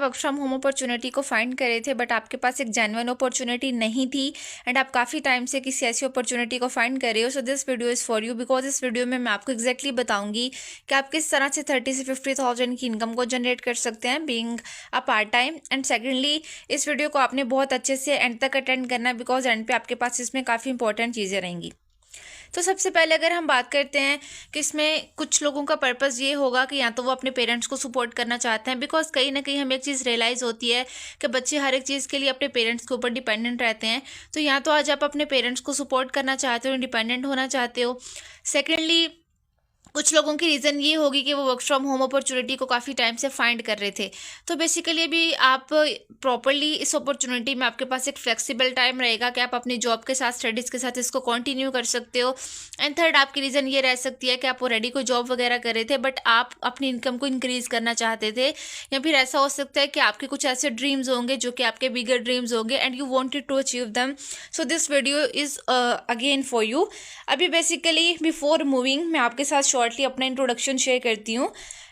Work from home opportunity को find करे थे बट आपके पास एक जेन्युइन अपॉर्चुनिटी नहीं थी एंड आप काफ़ी टाइम से किसी ऐसी अपॉर्चुनिटी को फाइंड कर रहे हो। सो this video is for you because इस वीडियो में मैं आपको एग्जैक्टली बताऊंगी कि आप किस तरह से 30 से 50,000 की इनकम को जनरेट कर सकते हैं being a part time. And secondly इस वीडियो को आपने बहुत अच्छे से एंड तक अटेंड करना है बिकॉज एंड पे आपके पास इसमें काफ़ी इंपॉर्टेंट चीज़ें रहेंगी। तो सबसे पहले अगर हम बात करते हैं कि इसमें कुछ लोगों का पर्पस ये होगा कि या तो वो अपने पेरेंट्स को सपोर्ट करना चाहते हैं बिकॉज कहीं ना कहीं हमें एक चीज़ रियलाइज़ होती है कि बच्चे हर एक चीज़ के लिए अपने पेरेंट्स के ऊपर डिपेंडेंट रहते हैं। तो या तो आज आप अपने पेरेंट्स को सपोर्ट करना चाहते हो, इंडिपेंडेंट होना चाहते हो। सेकेंडली कुछ लोगों की रीज़न ये होगी कि वो वर्क फ्रॉम होम अपॉर्चुनिटी को काफ़ी टाइम से फाइंड कर रहे थे। तो बेसिकली भी आप प्रॉपरली इस अपॉर्चुनिटी में आपके पास एक फ्लेक्सिबल टाइम रहेगा कि आप अपनी जॉब के साथ स्टडीज़ के साथ इसको कंटिन्यू कर सकते हो। एंड थर्ड आपकी रीज़न ये रह सकती है कि आप ऑलरेडी कोई जॉब वगैरह कर रहे थे बट आप अपनी इनकम को इंक्रीज़ करना चाहते थे, या फिर ऐसा हो सकता है कि आपके कुछ ऐसे ड्रीम्स होंगे जो कि आपके बिगर ड्रीम्स होंगे and you wanted to achieve them. So this video is again for you. अभी बेसिकली बिफोर मूविंग मैं आपके साथ शॉर्टली अपना इंट्रोडक्शन शेयर करती हूँ।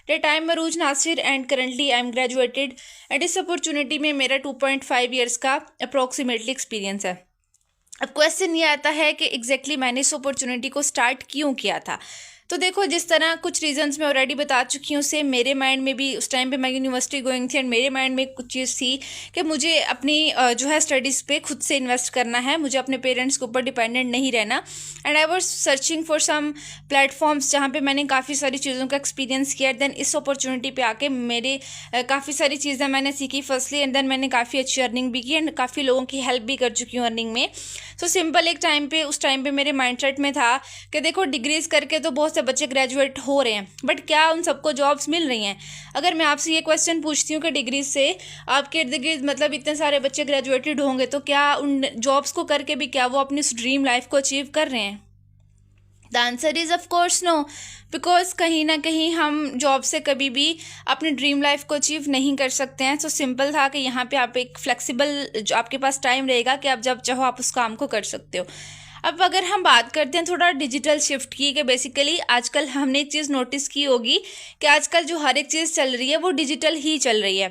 That I am Maruj Nasir and currently I am graduated and इस अपॉर्चुनिटी में मेरा 2.5 ईयर्स का अप्रोक्सीमेटली एक्सपीरियंस है। अब क्वेश्चन ये आता है कि एग्जैक्टली मैंने इस अपॉर्चुनिटी को स्टार्ट क्यों किया था। तो देखो, जिस तरह कुछ रीजंस मैं ऑलरेडी बता चुकी हूँ, से मेरे माइंड में भी उस टाइम पे मैं यूनिवर्सिटी गोइंग थी एंड मेरे माइंड में कुछ चीज़ थी कि मुझे अपनी जो है स्टडीज़ पे खुद से इन्वेस्ट करना है, मुझे अपने पेरेंट्स के ऊपर डिपेंडेंट नहीं रहना। And I was searching for some platforms जहाँ पे मैंने काफ़ी सारी चीज़ों का एक्सपीरियंस किया। देन इस अपॉर्चुनिटी पे आके मेरे काफ़ी सारी चीज़ें मैंने सीखी फर्स्टली, एंड देन मैंने काफ़ी अच्छी अर्निंग भी की एंड काफ़ी लोगों की हेल्प भी कर चुकी हूँ अर्निंग में। सो सिंपल एक टाइम पे उस टाइम पे मेरे माइंडसेट में था कि देखो, डिग्रीज़ करके तो बहुत से बच्चे ग्रेजुएट हो रहे हैं बट क्या उन सबको जॉब्स मिल रही हैं। अगर मैं आपसे ये क्वेश्चन पूछती हूँ कि डिग्रीज से आपके इर्द गिर्द मतलब इतने सारे बच्चे ग्रेजुएटेड होंगे, तो क्या उन जॉब्स को करके भी क्या वो अपनी ड्रीम लाइफ को अचीव कर रहे हैं? The answer is of course no, because कहीं ना कहीं हम जॉब से कभी भी अपनी ड्रीम लाइफ को अचीव नहीं कर सकते हैं। सो सिंपल था कि यहाँ पे आप एक फ्लेक्सिबल जो आपके पास टाइम रहेगा कि आप जब चाहो आप उस काम को कर सकते हो। अब अगर हम बात करते हैं थोड़ा डिजिटल शिफ्ट की, कि बेसिकली आजकल हमने एक चीज़ नोटिस की होगी कि आजकल जो हर एक चीज़ चल रही है वो डिजिटल ही चल रही है।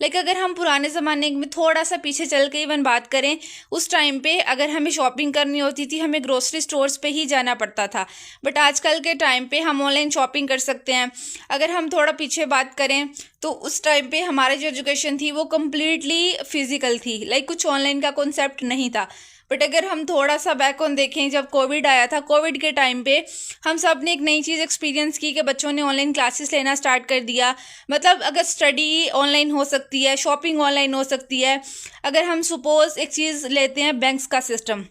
लाइक अगर हम पुराने ज़माने में थोड़ा सा पीछे चल के इवन बात करें, उस टाइम पे अगर हमें शॉपिंग करनी होती थी हमें ग्रोसरी स्टोर्स पे ही जाना पड़ता था, बट आजकल के टाइम पे हम ऑनलाइन शॉपिंग कर सकते हैं। अगर हम थोड़ा पीछे बात करें तो उस टाइम पे हमारी जो एजुकेशन थी वो कम्प्लीटली फिजिकल थी, लाइक कुछ ऑनलाइन का कॉन्सेप्ट नहीं था। बट अगर हम थोड़ा सा बैक ऑन देखें, जब कोविड आया था, कोविड के टाइम पे हम सब ने एक नई चीज़ एक्सपीरियंस की कि बच्चों ने ऑनलाइन क्लासेस लेना स्टार्ट कर दिया। मतलब अगर स्टडी ऑनलाइन हो सकती है, शॉपिंग ऑनलाइन हो सकती है। अगर हम सपोज एक चीज़ लेते हैं बैंक्स का सिस्टम,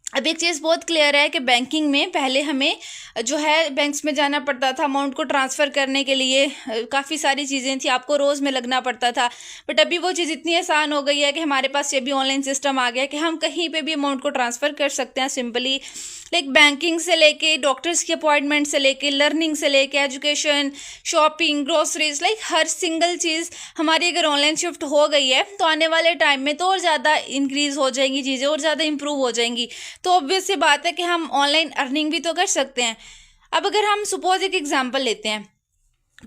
अब एक चीज़ बहुत क्लियर है कि बैंकिंग में पहले हमें जो है बैंक्स में जाना पड़ता था अमाउंट को ट्रांसफ़र करने के लिए, काफ़ी सारी चीज़ें थी, आपको रोज़ में लगना पड़ता था। बट अभी वो चीज़ इतनी आसान हो गई है कि हमारे पास ये भी ऑनलाइन सिस्टम आ गया कि हम कहीं पे भी अमाउंट को ट्रांसफ़र कर सकते हैं सिंपली। लाइक बैंकिंग से लेके डॉक्टर्स की अपॉइंटमेंट से लेके लर्निंग से लेके एजुकेशन, शॉपिंग, ग्रोसरीज, लाइक हर सिंगल चीज़ हमारी अगर ऑनलाइन शिफ्ट हो गई है तो आने वाले टाइम में तो और ज़्यादा इंक्रीज़ हो जाएंगी चीज़ें, और ज़्यादा इंप्रूव हो जाएंगी। तो ऑब्वियस सी बात है कि हम ऑनलाइन अर्निंग भी तो कर सकते हैं। अब अगर हम सपोज एक एग्जांपल लेते हैं,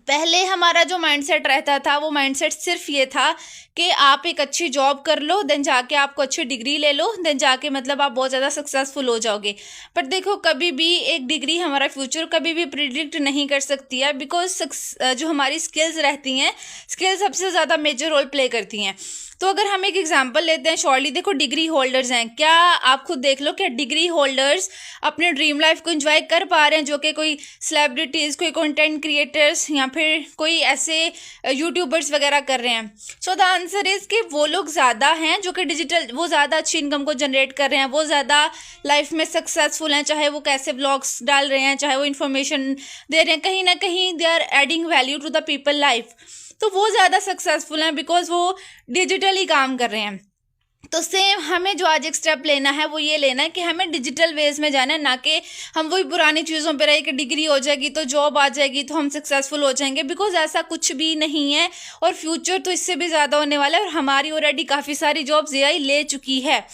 पहले हमारा जो माइंडसेट रहता था वो माइंडसेट सिर्फ ये था कि आप एक अच्छी जॉब कर लो, देन जाके आपको अच्छी डिग्री ले लो, देन जाके मतलब आप बहुत ज़्यादा सक्सेसफुल हो जाओगे। पर देखो, कभी भी एक डिग्री हमारा फ्यूचर कभी भी प्रिडिक्ट नहीं कर सकती है, बिकॉज जो हमारी स्किल्स रहती हैं, स्किल्स सबसे ज़्यादा मेजर रोल प्ले करती हैं। तो अगर हम एक एग्जांपल लेते हैं शॉर्टली, देखो डिग्री होल्डर्स हैं, क्या आप खुद देख लो कि डिग्री होल्डर्स अपने ड्रीम लाइफ को एंजॉय कर पा रहे हैं, जो कि कोई सेलिब्रिटीज़, कोई कंटेंट क्रिएटर्स या फिर कोई ऐसे यूट्यूबर्स वगैरह कर रहे हैं। सो द आंसर इज़ कि वो लोग ज़्यादा हैं जो कि डिजिटल, वो ज़्यादा अच्छी इनकम को जनरेट कर रहे हैं, वो ज़्यादा लाइफ में सक्सेसफुल हैं, चाहे वो कैसे ब्लॉग्स डाल रहे हैं, चाहे वो इन्फॉर्मेशन दे रहे हैं, कहीं ना कहीं they are adding value to the people life. तो वो ज़्यादा सक्सेसफुल हैं बिकॉज वो डिजिटली काम कर रहे हैं। तो सेम हमें जो आज एक स्टेप लेना है वो ये लेना है कि हमें डिजिटल वेज में जाना है, ना कि हम वही पुरानी चीज़ों पे रहे कि डिग्री हो जाएगी तो जॉब आ जाएगी तो हम सक्सेसफुल हो जाएंगे, बिकॉज ऐसा कुछ भी नहीं है। और फ्यूचर तो इससे भी ज़्यादा होने वाला है, और हमारी ऑलरेडी काफ़ी सारी जॉब्स एआई ले चुकी है।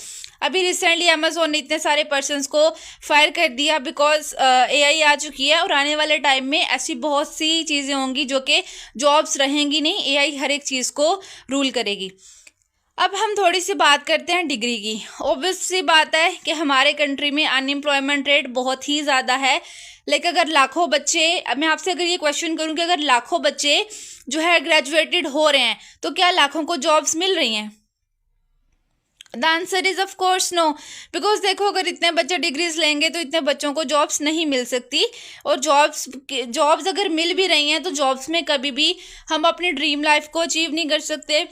अभी रिसेंटली अमेजोन ने इतने सारे पर्सन्स को फायर कर दिया बिकॉज एआई आ चुकी है, और आने वाले टाइम में ऐसी बहुत सी चीज़ें होंगी जो कि जॉब्स रहेंगी नहीं, एआई हर एक चीज़ को रूल करेगी। अब हम थोड़ी सी बात करते हैं डिग्री की। ऑब्वियस सी बात है कि हमारे कंट्री में अनएम्प्लॉयमेंट रेट बहुत ही ज़्यादा है। लेकिन अगर लाखों बच्चे, मैं आपसे अगर ये क्वेश्चन करूँ कि अगर लाखों बच्चे जो है ग्रेजुएटेड हो रहे हैं तो क्या लाखों को जॉब्स मिल रही हैं? The answer is of course no. Because देखो, अगर इतने बच्चे डिग्रीज लेंगे तो इतने बच्चों को जॉब्स नहीं मिल सकती, और जॉब्स अगर मिल भी रही हैं तो जॉब्स में कभी भी हम अपनी ड्रीम लाइफ को अचीव नहीं कर सकते,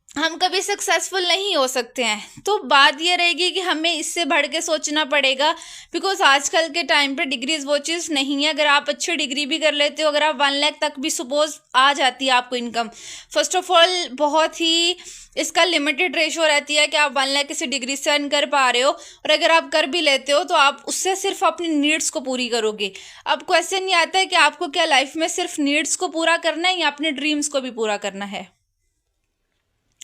हम कभी सक्सेसफुल नहीं हो सकते हैं। तो बात ये रहेगी कि हमें इससे बढ़ के सोचना पड़ेगा, बिकॉज आजकल के टाइम पे डिग्रीज वो चीज़ नहीं है। अगर आप अच्छी डिग्री भी कर लेते हो, अगर आप 1 लाख तक भी सपोज आ जाती है आपको इनकम, फर्स्ट ऑफ ऑल बहुत ही इसका लिमिटेड रेशो रहती है कि आप 1 लाख किसी डिग्री से अर्न कर पा रहे हो, और अगर आप कर भी लेते हो तो आप उससे सिर्फ अपनी नीड्स को पूरी करोगे। अब क्वेश्चन ये आता है कि आपको क्या लाइफ में सिर्फ नीड्स को पूरा करना है या अपने ड्रीम्स को भी पूरा करना है।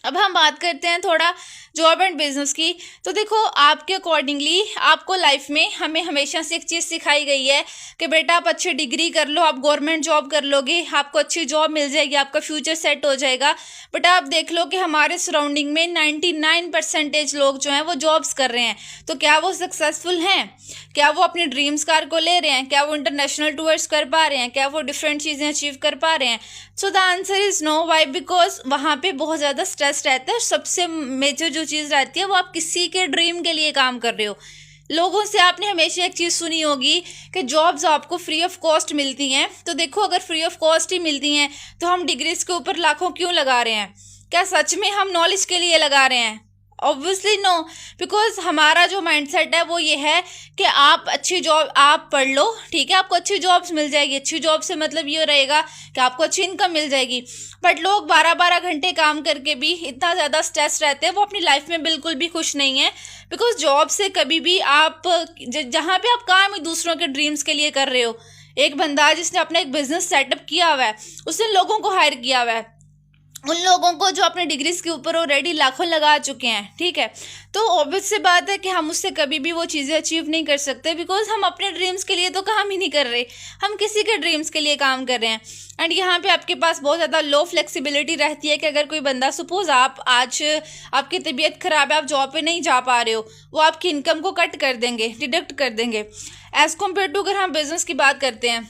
अब हम बात करते हैं थोड़ा जॉब एंड बिजनेस की। तो देखो, आपके अकॉर्डिंगली आपको लाइफ में हमें हमेशा से एक चीज़ सिखाई गई है कि बेटा आप अच्छी डिग्री कर लो, आप गवर्नमेंट जॉब कर लोगे, आपको अच्छी जॉब मिल जाएगी, आपका फ्यूचर सेट हो जाएगा। बट आप देख लो कि हमारे सराउंडिंग में 99% लोग जो हैं वो जॉब्स कर रहे हैं। तो क्या वो सक्सेसफुल हैं? क्या वो अपनी ड्रीम्स कार को ले रहे हैं? क्या वो इंटरनेशनल टूर्स कर पा रहे हैं? क्या वो डिफरेंट चीज़ें अचीव कर पा रहे हैं? So the answer is no. Why? Because वहाँ पे बहुत ज़्यादा स्ट्रेस रहता है। सबसे मेजर जो चीज़ रहती है वो आप किसी के ड्रीम के लिए काम कर रहे हो। लोगों से आपने हमेशा एक चीज़ सुनी होगी कि जॉब्स आपको फ्री ऑफ कॉस्ट मिलती हैं। तो देखो, अगर फ्री ऑफ कॉस्ट ही मिलती हैं तो हम डिग्रीज के ऊपर लाखों क्यों लगा रहे हैं? क्या सच में हम नॉलेज के लिए लगा रहे हैं? Obviously no. बिकॉज हमारा जो माइंडसेट है वो ये है कि आप अच्छी जॉब आप पढ़ लो, ठीक है, आपको अच्छी जॉब्स मिल जाएगी। अच्छी जॉब से मतलब ये रहेगा कि आपको अच्छी इनकम मिल जाएगी। बट लोग 12-12 घंटे काम करके भी इतना ज़्यादा स्ट्रेस रहते हैं, वो अपनी लाइफ में बिल्कुल भी खुश नहीं है। बिकॉज जॉब से कभी भी आप जहाँ पे आप काम दूसरों के ड्रीम्स के लिए कर रहे हो, एक बंदा जिसने अपना एक बिजनेस सेटअप किया हुआ है, उसने लोगों को हायर किया हुआ है, उन लोगों को जो अपने डिग्रीज के ऊपर ऑलरेडी लाखों लगा चुके हैं, ठीक है। तो ऑब्वियस सी बात है कि हम उससे कभी भी वो चीज़ें अचीव नहीं कर सकते, बिकॉज हम अपने ड्रीम्स के लिए तो काम ही नहीं कर रहे, हम किसी के ड्रीम्स के लिए काम कर रहे हैं। एंड यहाँ पे आपके पास बहुत ज़्यादा लो फ्लेक्सिबिलिटी रहती है कि अगर कोई बंदा, सपोज आप आज आपकी तबीयत ख़राब है, आप जॉब पे नहीं जा पा रहे हो, वो आपकी इनकम को कट कर देंगे, डिडक्ट कर देंगे। एज़ कम्पेयर टू अगर हम बिज़नेस की बात करते हैं,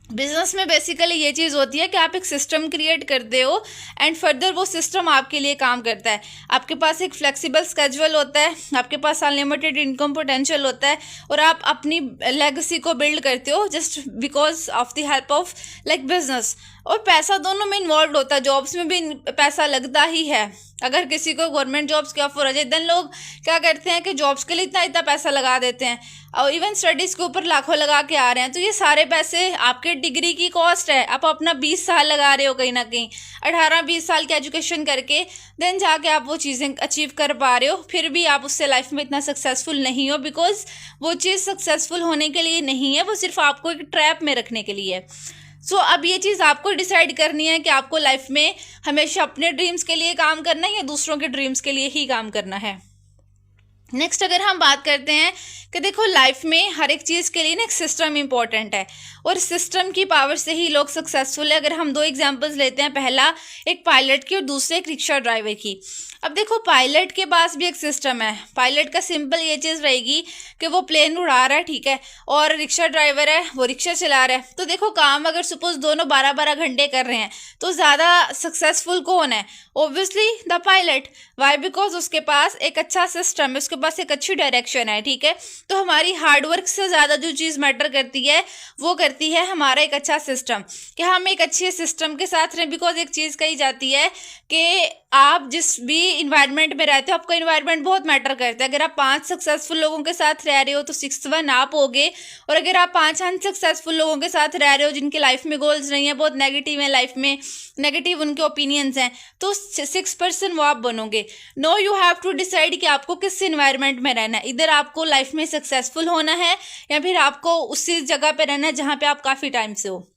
बिजनेस में बेसिकली ये चीज़ होती है कि आप एक सिस्टम क्रिएट करते हो एंड फर्दर वो सिस्टम आपके लिए काम करता है। आपके पास एक फ्लेक्सिबल स्केड्यूल होता है, आपके पास अनलिमिटेड इनकम पोटेंशियल होता है, और आप अपनी लेगेसी को बिल्ड करते हो just because of the help of like business. और पैसा दोनों में इन्वॉल्व होता है, जॉब्स में भी पैसा लगता ही है। अगर किसी को गवर्नमेंट जॉब्स की ऑफर हो जाए, देन लोग क्या करते हैं कि जॉब्स के लिए इतना इतना पैसा लगा देते हैं, और इवन स्टडीज़ के ऊपर लाखों लगा के आ रहे हैं। तो ये सारे पैसे आपके डिग्री की कॉस्ट है, आप अपना 20 साल लगा रहे हो कहीं ना कहीं, 18-20 साल की एजुकेशन करके देन जाके आप वो चीज़ें अचीव कर पा रहे हो, फिर भी आप उससे लाइफ में इतना सक्सेसफुल नहीं हो, बिकॉज वो चीज़ सक्सेसफुल होने के लिए नहीं है, वो सिर्फ आपको एक ट्रैप में रखने के लिए है। सो अब ये चीज़ आपको डिसाइड करनी है कि आपको लाइफ में हमेशा अपने ड्रीम्स के लिए काम करना है या दूसरों के ड्रीम्स के लिए ही काम करना है। नेक्स्ट अगर हम बात करते हैं कि देखो, लाइफ में हर एक चीज़ के लिए ना एक सिस्टम इंपॉर्टेंट है, और सिस्टम की पावर से ही लोग सक्सेसफुल है। अगर हम 2 एग्जांपल्स लेते हैं, पहला एक पायलट की और दूसरे एक रिक्शा ड्राइवर की। अब देखो, पायलट के पास भी एक सिस्टम है। पायलट का सिंपल ये चीज़ रहेगी कि वो प्लेन उड़ा रहा है, ठीक है, और रिक्शा ड्राइवर है वो रिक्शा चला रहा है। तो देखो, काम अगर सपोज दोनों 12-12 घंटे कर रहे हैं तो ज़्यादा सक्सेसफुल कौन है? Obviously the pilot. Why? Because उसके पास एक अच्छा सिस्टम है, उसके पास एक अच्छी डायरेक्शन है, ठीक है। तो हमारी हार्डवर्क से ज़्यादा जो चीज़ मैटर करती है वो करती है हमारा एक अच्छा सिस्टम, कि हम एक अच्छे सिस्टम के साथ रहें। बिकॉज एक चीज़ कही जाती है कि आप जिस भी इन्वायरमेंट में रहते हो, आपका इन्वायरमेंट बहुत मैटर करता है। अगर आप 5 सक्सेसफुल लोगों के साथ रह रहे हो तो 6th वन आप होगे, और अगर आप 5 अनसक्सेसफुल लोगों के साथ रह रहे हो जिनके लाइफ में गोल्स नहीं है, बहुत नेगेटिव है लाइफ में, नेगेटिव उनके ओपिनियंस हैं, तो 6% वो आप बनोगे। No, you have to decide कि आपको किस इन्वायरमेंट में रहना है। इधर आपको लाइफ में सक्सेसफुल होना है या फिर आपको उसी जगह पे रहना है जहाँ पे आप काफ़ी टाइम से हो।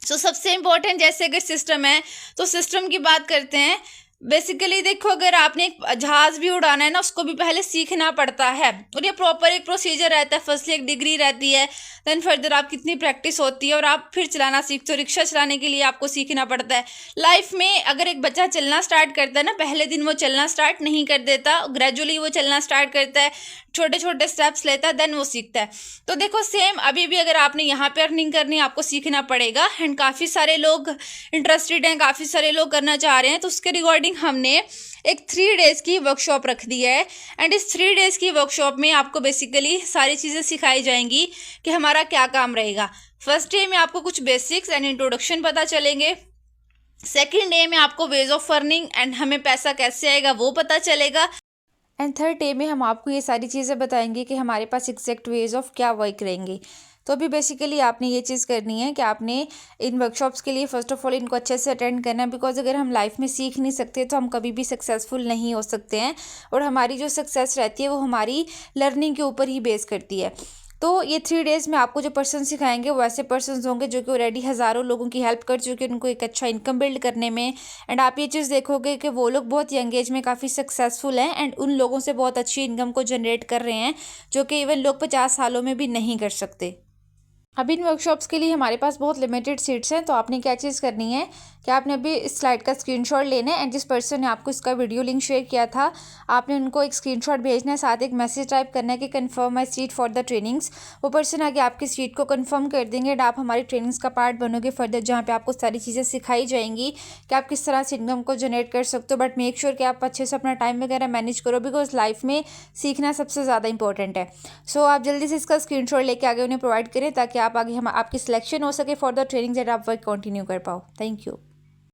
सो सबसे इम्पोर्टेंट, जैसे अगर सिस्टम है तो सिस्टम की बात करते हैं। बेसिकली देखो, अगर आपने एक जहाज भी उड़ाना है ना, उसको भी पहले सीखना पड़ता है और ये प्रॉपर एक प्रोसीजर रहता है। फर्स्टली एक डिग्री रहती है, देन फर्दर आप कितनी प्रैक्टिस होती है और आप फिर चलाना सीखते हो। रिक्शा चलाने के लिए आपको सीखना पड़ता है। लाइफ में अगर एक बच्चा चलना स्टार्ट करता है ना, पहले दिन वो चलना स्टार्ट नहीं कर देता, ग्रेजुअली वो चलना स्टार्ट करता है, छोटे छोटे स्टेप्स लेता है, देन वो सीखता है। तो देखो सेम अभी भी अगर आपने यहाँ पे अर्निंग करनी है, आपको सीखना पड़ेगा। एंड काफ़ी सारे लोग इंटरेस्टेड हैं, काफ़ी सारे लोग करना चाह रहे हैं, तो उसके रिगार्डिंग हमने एक 3 डेज़ की वर्कशॉप रख दी है। एंड इस 3 डेज़ की वर्कशॉप में आपको बेसिकली सारी चीज़ें सिखाई जाएंगी कि हमारा क्या काम रहेगा। फर्स्ट डे में आपको कुछ बेसिक्स एंड इंट्रोडक्शन पता चलेंगे। सेकेंड डे में आपको वेज ऑफ अर्निंग एंड हमें पैसा कैसे आएगा वो पता चलेगा। एंड थर्ड डे में हम आपको ये सारी चीज़ें बताएंगे कि हमारे पास एग्जैक्ट वेज ऑफ क्या वर्क रहेंगे। तो अभी बेसिकली आपने ये चीज़ करनी है कि आपने इन वर्कशॉप्स के लिए फ़र्स्ट ऑफ ऑल इनको अच्छे से अटेंड करना है, बिकॉज अगर हम लाइफ में सीख नहीं सकते तो हम कभी भी सक्सेसफुल नहीं हो सकते हैं। और हमारी जो सक्सेस रहती है वो हमारी लर्निंग के ऊपर ही बेस करती है। तो ये 3 डेज़ में आपको जो पर्सन सिखाएंगे वो ऐसे पर्सन होंगे जो कि ऑलरेडी हज़ारों लोगों की हेल्प कर चुके हैं उनको एक अच्छा इनकम बिल्ड करने में। एंड आप ये चीज़ देखोगे कि वो लोग बहुत यंग एज में काफ़ी सक्सेसफुल हैं एंड उन लोगों से बहुत अच्छी इनकम को जनरेट कर रहे हैं, जो कि इवन लोग 50 सालों में भी नहीं कर सकते। अभी इन वर्कशॉप्स के लिए हमारे पास बहुत लिमिटेड सीट्स हैं। तो आपने क्या चीज़ करनी है कि आपने अभी इस स्लाइड का स्क्रीनशॉट लेना है एंड जिस पर्सन ने आपको इसका वीडियो लिंक शेयर किया था आपने उनको एक स्क्रीनशॉट भेजना है, साथ एक मैसेज टाइप करना है कि confirm my seat for the trainings. वो पर्सन आगे आपकी सीट को कंफर्म कर देंगे एंड आप हमारी ट्रेनिंग्स का पार्ट बनोगे फर्दर, जहाँ पे आपको सारी चीज़ें सिखाई जाएंगी कि आप किस तरह से इनकम को जनरेट कर सकते हो। बट मेक श्योर कि आप अच्छे से अपना टाइम वगैरह मैनेज करो, बिकॉज लाइफ में सीखना सबसे ज़्यादा इंपॉर्टेंट है। सो आप जल्दी से इसका स्क्रीनशॉट लेके आगे उन्हें प्रोवाइड करें ताकि आप आगे हम आपकी सिलेक्शन हो सके फॉर द ट्रेनिंग एंड आप वर्क कंटिन्यू कर पाओ। Thank you.